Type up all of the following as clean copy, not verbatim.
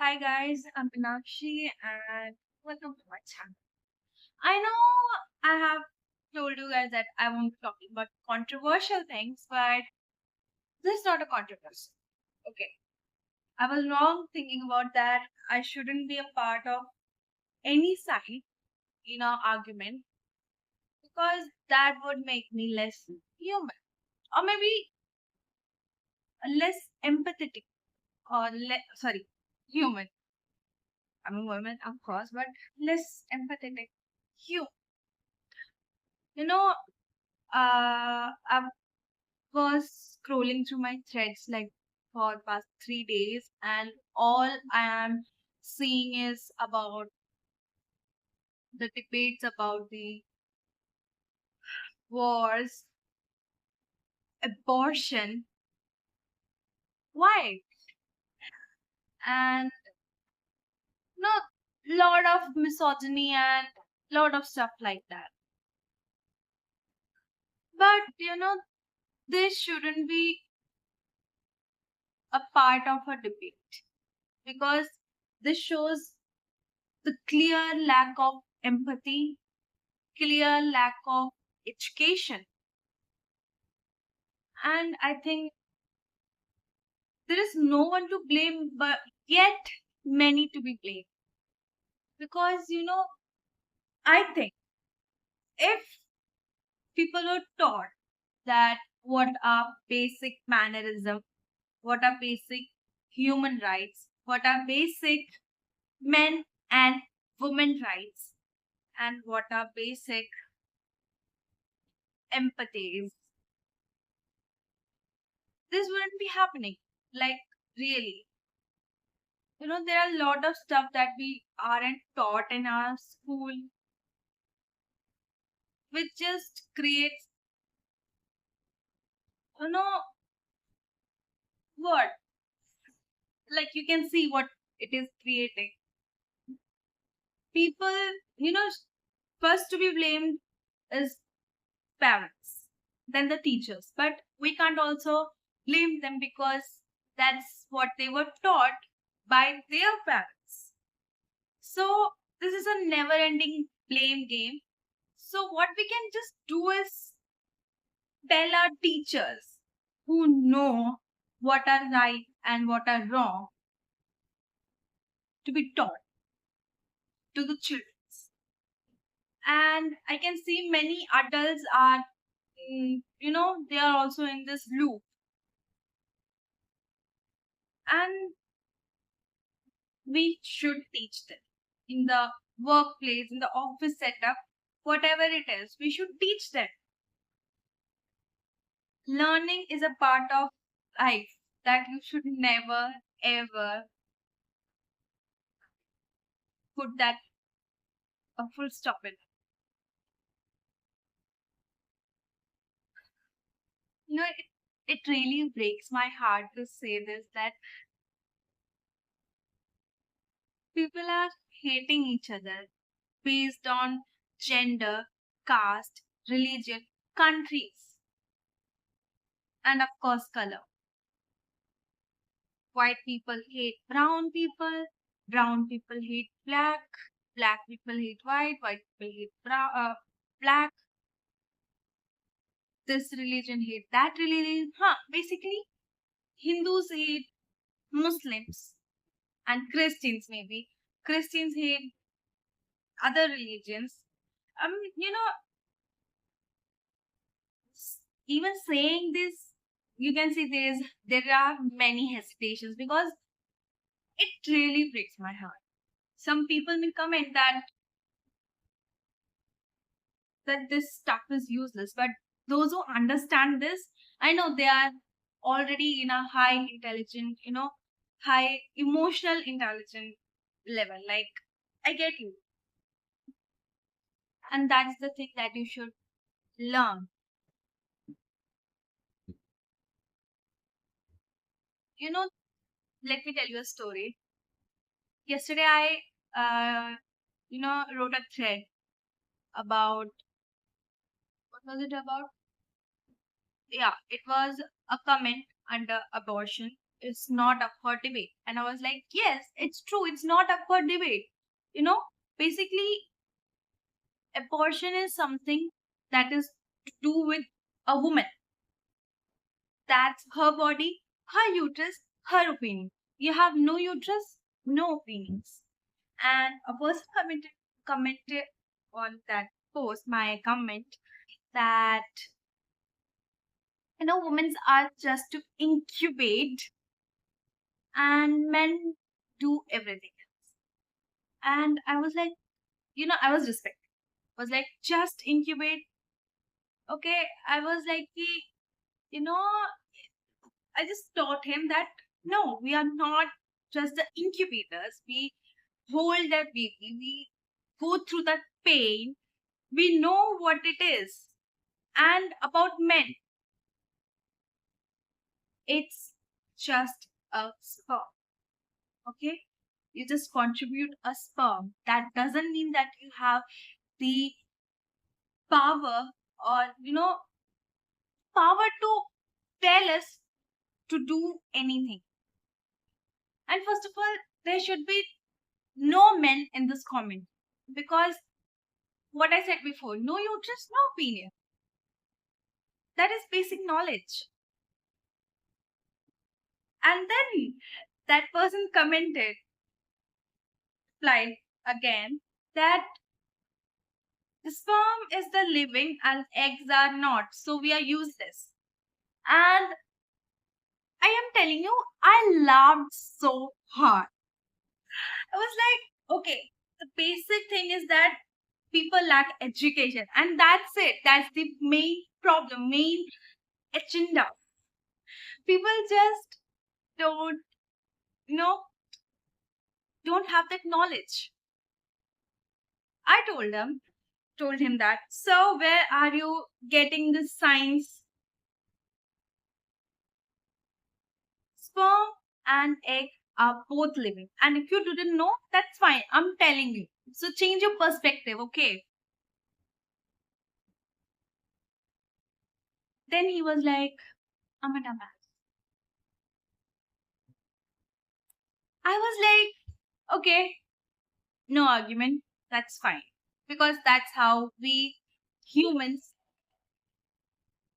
Hi guys, I'm Pinakshi and welcome to my channel. I know I have told you guys that I won't be talking about controversial things, but this is not a controversy. Okay. I was wrong thinking about that. I shouldn't be a part of any side in our argument because that would make me less human or maybe less empathetic or sorry, human. I'm a woman, of course, but less empathetic. You, you know, I was scrolling through my threads like for past 3 days, and all I am seeing is about the debates about the wars, abortion, why, and not lot of misogyny and lot of stuff like that. But this shouldn't be a part of a debate because this shows the clear lack of empathy, clear lack of education. And I think there is no one to blame, but yet many to be blamed. Because, I think if people were taught that what are basic mannerism, what are basic human rights, what are basic men and women rights, and what are basic empathies, this wouldn't be happening. Like, really. There are a lot of stuff that we aren't taught in our school, which just creates, you know, what? Like, you can see what it is creating. People, you know, first to be blamed is parents, then the teachers. But we can't also blame them because that's what they were taught by their parents. So, this is a never ending blame game. So, what we can just do is tell our teachers who know what are right and what are wrong to be taught to the children. And I can see many adults are, they are also in this loop. And we should teach them in the workplace, in the office setup, whatever it is, we should teach them. Learning is a part of life that you should never ever put that a full stop in. It really breaks my heart to say this that people are hating each other based on gender, caste, religion, countries, and of course, color. White people hate brown people hate black people hate white people hate black, this religion hate that religion. Basically, Hindus hate Muslims and Christians maybe. Christians hate other religions. You know, even saying this, you can see there are many hesitations because it really breaks my heart. Some people will comment that this stuff is useless, but those who understand this, I know they are already in a high intelligent, high emotional intelligent level. Like, I get you, and that's the thing that you should learn. You know, let me tell you a story. Yesterday, I wrote a thread about what was it about? Yeah, it was a comment under abortion. it's not up for debate. And I was like, yes, it's true, it's not up for debate. You know, basically, abortion is something that is to do with a woman. That's her body, her uterus, her opinion. You have no uterus, no opinions. And a person commented on that post, my comment, that women are just to incubate and men do everything. And I was like, I was respected. I was like, just incubate. Okay. I was like, you know, I just taught him that no, we are not just the incubators. We hold that baby. We go through that pain. We know what it is. And about men, it's just a sperm. Okay? You just contribute a sperm. That doesn't mean that you have the power or, power to tell us to do anything. And first of all, there should be no men in this comment because what I said before, no uterus, no opinion. That is basic knowledge. And then that person commented, replied again, that the sperm is the living and eggs are not, so we are useless. And I am telling you, I laughed so hard. I was like, okay, the basic thing is that people lack education, and that's it. That's the main problem, main agenda. People just don't, you know, don't have that knowledge. I told him that. So where are you getting this science? Sperm and egg are both living. And if you didn't know, that's fine. I'm telling you. So change your perspective, okay? Then he was like, I'm a dumbass. I was like, okay, no argument. That's fine. Because that's how humans,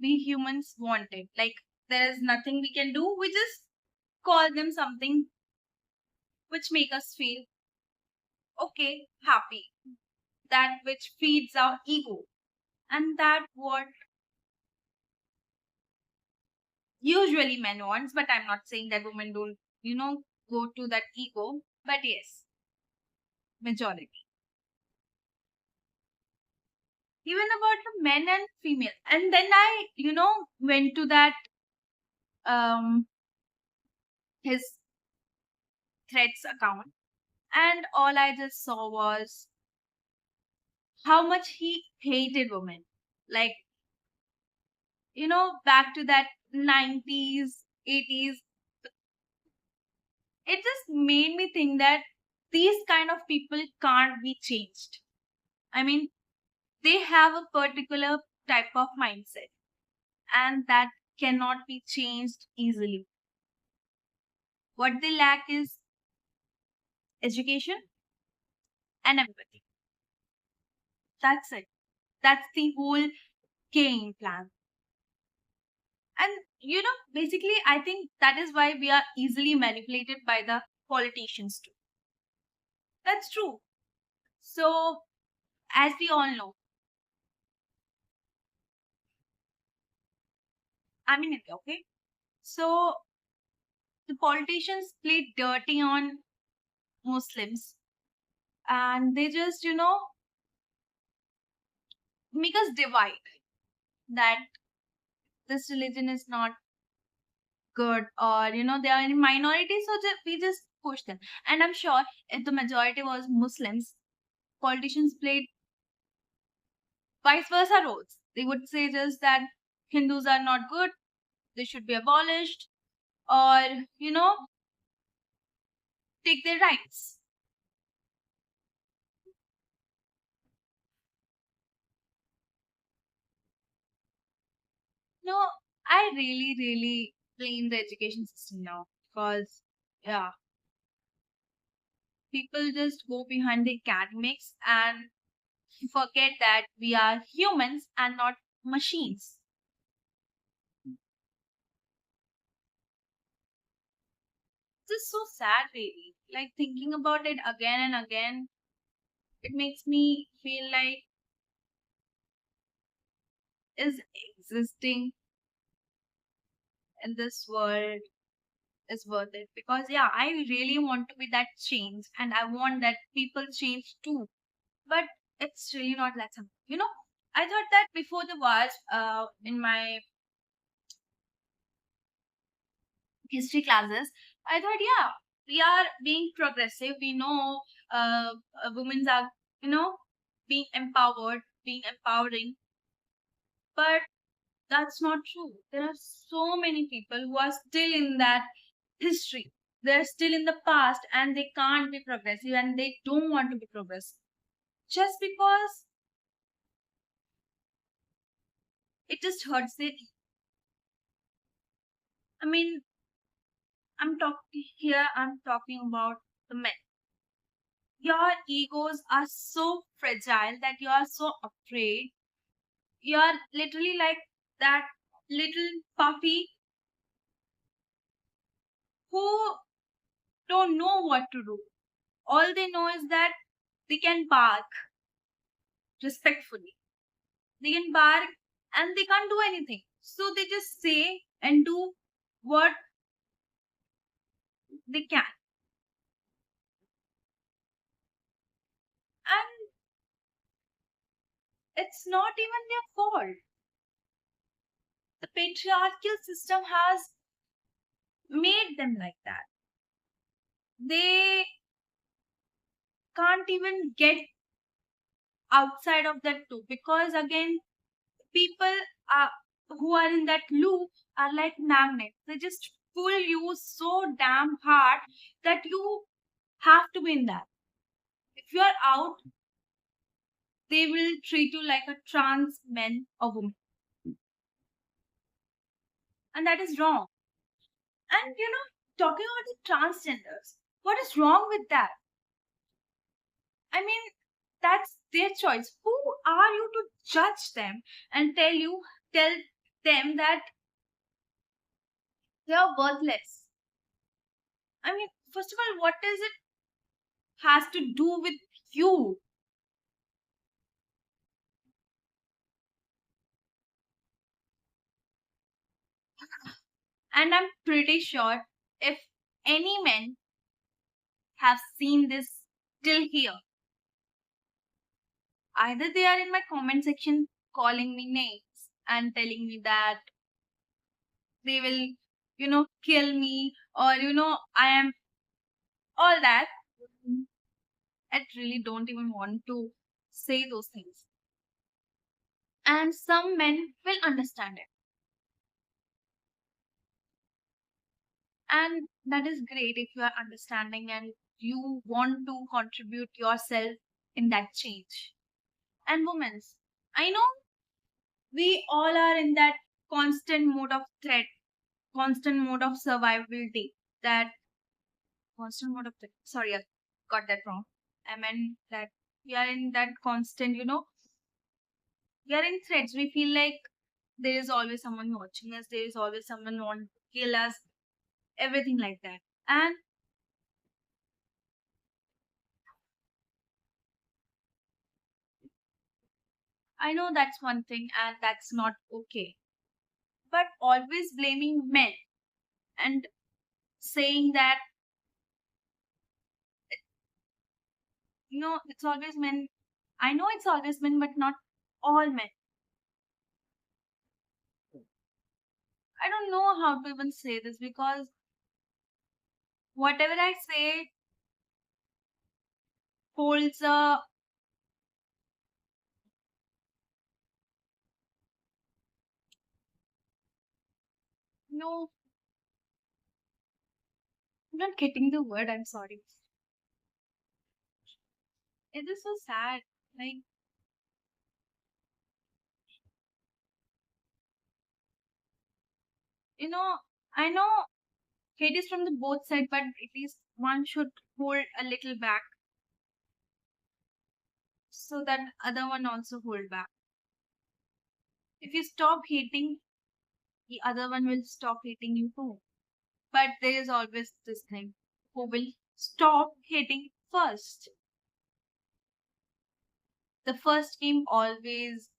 we humans want it. Like, there is nothing we can do. We just call them something which make us feel okay, happy. That which feeds our ego. And that what usually men wants, but I'm not saying that women don't, go to that ego. But yes, majority. Even about the men and female. And then I, went to that his threads account, and all I just saw was how much he hated women. Like, back to that 90s, 80s. It just made me think that these kind of people can't be changed. I mean, they have a particular type of mindset, and that cannot be changed easily. What they lack is education and empathy. That's it. That's the whole game plan. And basically, I think that is why we are easily manipulated by the politicians too. That's true. So, as we all know, I'm in India, okay? So, the politicians play dirty on Muslims, and they just, make us divide that this religion is not good, or they are in minority, so we just push them. And I'm sure if the majority was Muslims, politicians played vice versa roles. They would say just that Hindus are not good, they should be abolished, or take their rights. No, I really, really blame the education system now because, yeah, people just go behind the academics and forget that we are humans and not machines. This is so sad, really. Like thinking about it again and again, it makes me feel like is existing in this world is worth it, because yeah, I really want to be that change and I want that people change too, but it's really not that simple, I thought that before the wars, in my history classes, I thought, yeah, we are being progressive, we know, uh, women are, you know being empowered, being empowering, but that's not true. There are so many people who are still in that history. They're still in the past and they can't be progressive and they don't want to be progressive. Just because it just hurts their I mean, I'm talking about the men. Your egos are so fragile that you are so afraid. You're literally like that little puppy who don't know what to do. All they know is that they can bark respectfully. They can bark and they can't do anything. So they just say and do what they can. And it's not even their fault. The patriarchal system has made them like that. They can't even get outside of that too, because again, people are, who are in that loop are like magnets. They just pull you so damn hard that you have to be in that. If you are out, they will treat you like a trans man or woman. And that is wrong. And talking about the transgenders, what is wrong with that? I mean, that's their choice. Who are you to judge them and tell them that they are worthless? I mean, first of all, what does it has to do with you? And I'm pretty sure if any men have seen this till here, either they are in my comment section calling me names and telling me that they will, kill me, or, I am all that. I really don't even want to say those things. And some men will understand it. And that is great if you are understanding and you want to contribute yourself in that change. And women, I know we all are in that constant mode of threat, constant mode of survivability. That constant mode of threat. Sorry, I got that wrong. I meant that we are in that constant, we are in threats. We feel like there is always someone watching us, there is always someone want to kill us, everything like that. And I know that's one thing and that's not okay. But always blaming men and saying that, it's always men. I know it's always men, but not all men. I don't know how to even say this because whatever I say holds a, no, I'm not getting the word, I'm sorry. It is so sad. Like, you know, I know Hate is from the both side, but at least one should hold a little back so that other one also hold back. If you stop hating, the other one will stop hating you too. But there is always this thing who will stop hating first. The first game always,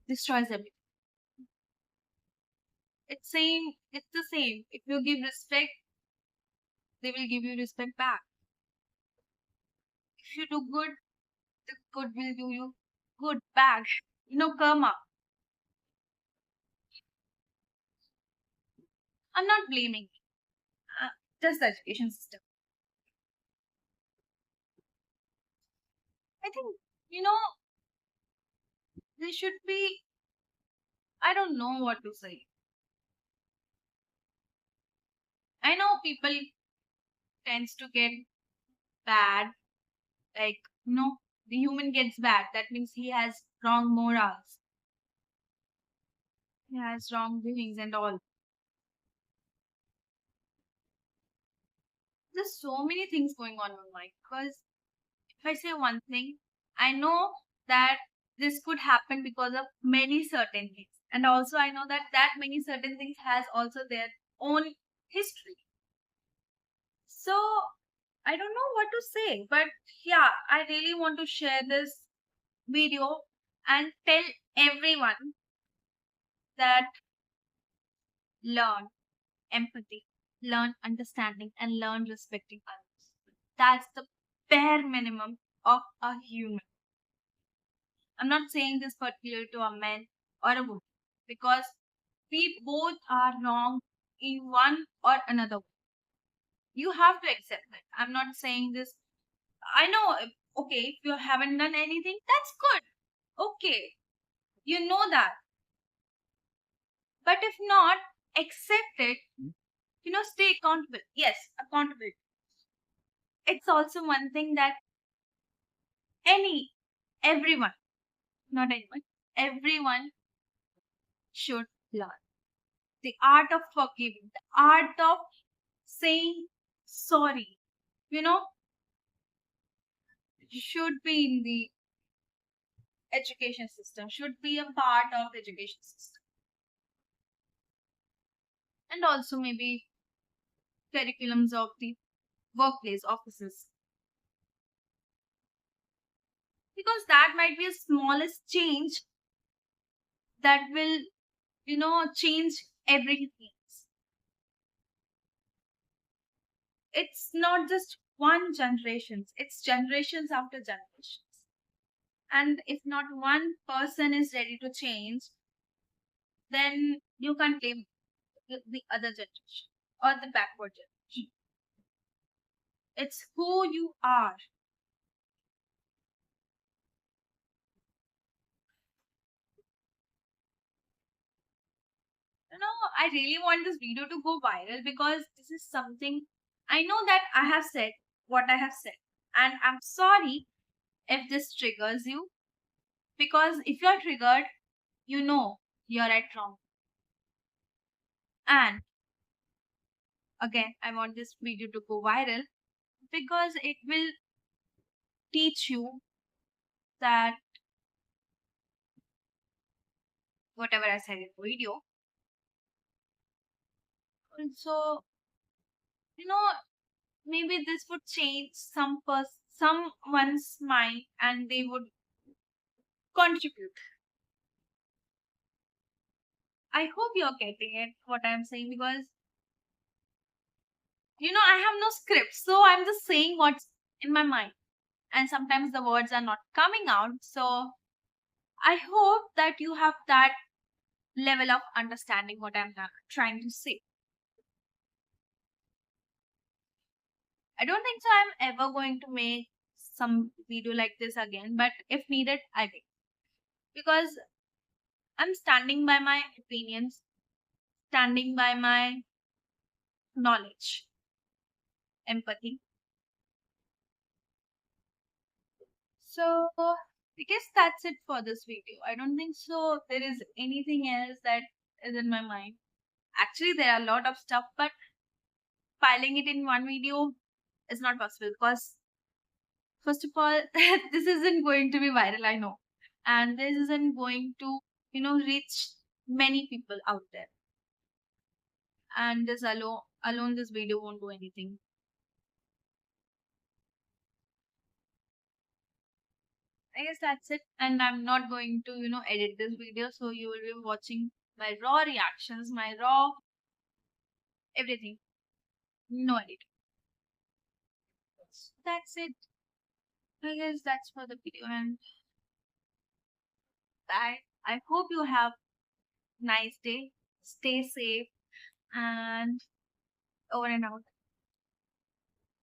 destroys everything. It's the same. If you give respect, they will give you respect back. If you do good, the good will do you good back. Karma. I'm not blaming uh, just the education system. I think, you know, there should be, I don't know what to say. I know people tends to get bad, like, the human gets bad. That means he has wrong morals, he has wrong doings and all. There's so many things going on in my mind because if I say one thing, I know that this could happen because of many certain things. And also I know that many certain things has also their own history. So I don't know what to say, but yeah, I really want to share this video and tell everyone that learn empathy, learn understanding, and learn respecting others. That's the bare minimum of a human. I'm not saying this particular to a man or a woman because we both are wrong in one or another way. You have to accept that. I'm not saying this. I know, okay, if you haven't done anything, that's good. Okay, you know that. But if not, accept it, stay accountable. Yes, accountable. It's also one thing that everyone, not anyone, everyone should learn. The art of forgiving, the art of saying sorry, you know, should be in the education system, should be a part of the education system. And also maybe curriculums of the workplace offices. Because that might be a smallest change that will, change everything. It's not just one generations, it's generations after generations. And if not one person is ready to change, then you can't blame the other generation or the backward generation. It's who you are. I really want this video to go viral because this is something I know that I have said what I have said. And I'm sorry if this triggers you because if you're triggered, you know you're at wrong. And again, I want this video to go viral because it will teach you that whatever I said in the video. Also, you know, maybe this would change someone's mind and they would contribute. I hope you're getting it what I'm saying because I have no script, so I'm just saying what's in my mind. And sometimes the words are not coming out. So I hope that you have that level of understanding what I'm trying to say. I don't think so I'm ever going to make some video like this again, but if needed, I will. Because I'm standing by my opinions, standing by my knowledge, empathy. So I guess that's it for this video. I don't think so there is anything else that is in my mind. Actually, there are a lot of stuff, but piling it in one video is not possible because, first of all, this isn't going to be viral, I know. And this isn't going to, reach many people out there. And this alone, this video won't do anything. I guess that's it. And I'm not going to, edit this video. So you will be watching my raw reactions, my raw everything. No edit. That's it. I guess that's for the video. And I hope you have nice day. Stay safe and over and out.